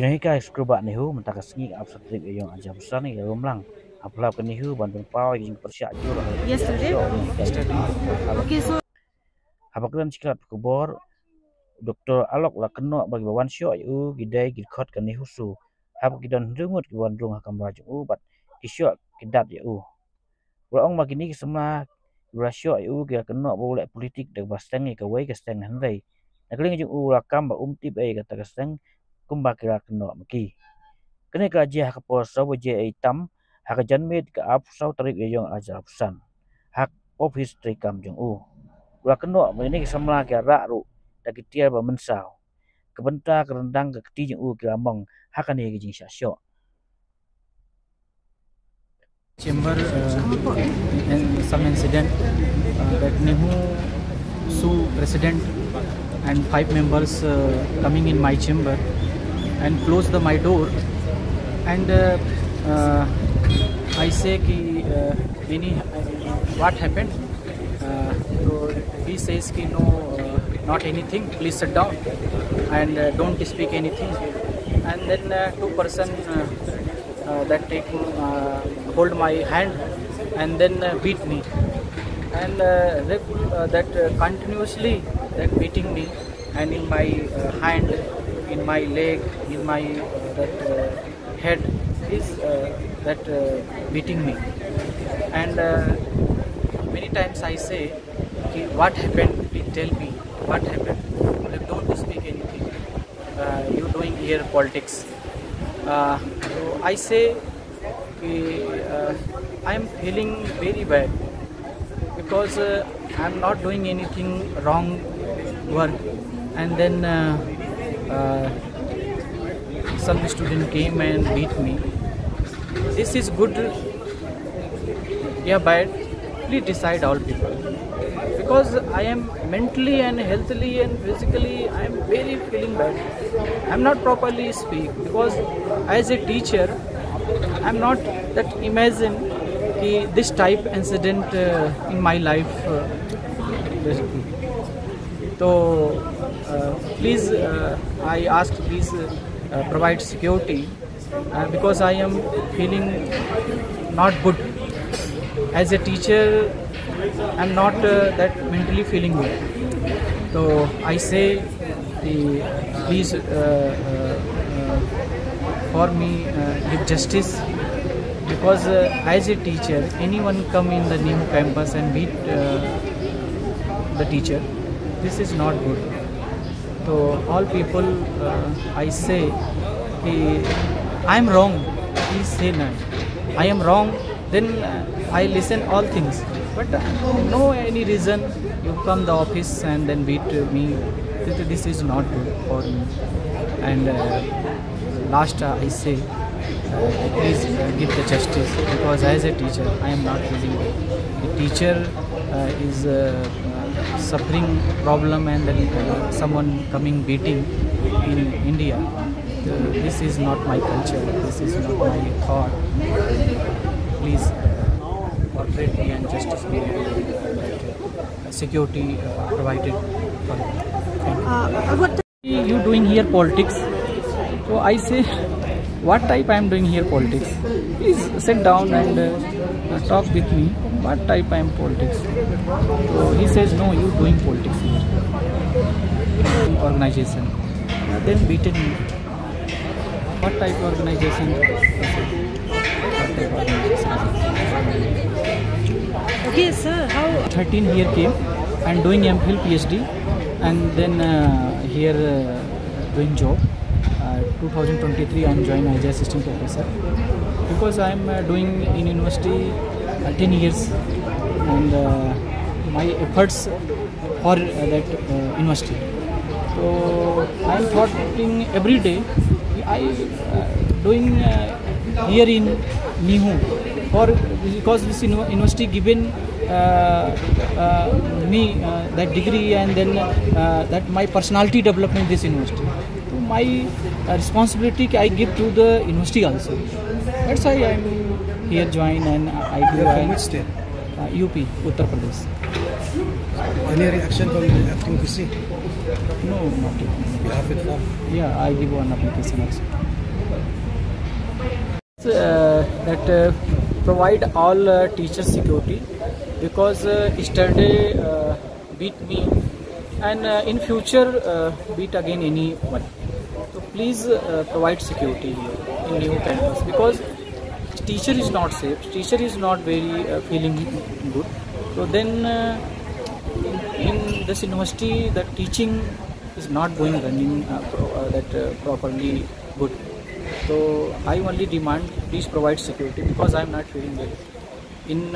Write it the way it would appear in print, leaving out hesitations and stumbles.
Kinahika skruba nihu mentaka sengi absatrik yang aja besar ni rumlang. Apalap kenihu Bandung Pau yang persyak jurah. Yesterday? Okay, so Apakah ciklat kubor Dr. Alok la kena bagi bawan syok yu gidai gidkot kenihu su. Hap kidan rungut kiwan rung hakam raju bat kisyok kidat yu. Orang bagi ni semua rasyo yu kira kena boleh politik dak basteng ke wei ke steng handai. Nakling ju rakam ba tip kata ke steng kumba kira kena maki. Kena kaji hak poso je itam hak janmit ke ap sau tarik yang ajar pesan. Hak office trikam jung Ula kena ini semua kira rak dak tiar ba mensau. Kebenta kerendang ke keti jung kira mong hak ni ke jing syok. Chamber and some incident that Nehu Su president and 5 members coming in my chamber and close my door and I say ki what happened, so he says ki no, not anything, please sit down and don't speak anything, and then 2 person that take hold my hand and then beat me, and that continuously that beating me, and in my hand, in my leg, in my head is that beating me, and many times I say, what happened, please tell me what happened, don't speak anything, you doing here politics. So I say I am feeling very bad because I am not doing anything wrong work, and then some student came and beat me. This is good, yeah, bad? Please decide, all people, because I am mentally and healthily and physically I am very feeling bad. I am not properly speak because as a teacher I am not that imagine this type incident in my life. So please I ask, please provide security because I am feeling not good. As a teacher I am not that mentally feeling good. So I say please for me give justice, because as a teacher anyone come in the new campus and beat the teacher, this is not good. So all people I say I am wrong, please say no, I am wrong, then I listen all things, but no any reason you come the office and then beat me. This is not good for me. And last I say please give the justice, because as a teacher I am not feeling good. The teacher is suffering problem, and then someone coming beating in India. This is not my culture, this is not my thought. Please cooperate me and justice me, security provided for what you doing here politics. So I say, what type I am doing here politics? Please sit down and talk with me. What type I am politics? So he says, no, you doing politics here. Organization. Then beaten me. What type of organization? What type of organization? Okay, sir, how 13 here came and doing MPhil PhD, and then here doing job. 2023 I am joined as assistant professor, because I am doing in university 10 years, and my efforts for that university. So I am thinking every day I doing here in Nehu, or because this university given me that degree, and then that my personality development this university. So my responsibility I give to the university also. That's why I am here join, and I do. From which state? UP, Uttar Pradesh. Any reaction from the acting PC? No, not yet. You have it form? Yeah, I give one application also. that provide all teacher security, because yesterday beat me, and in future beat again anyone. So please provide security here in new campus, because teacher is not safe, teacher is not very feeling good. So then in this university the teaching is not going running properly good. So I only demand please provide security, because I am not feeling well. In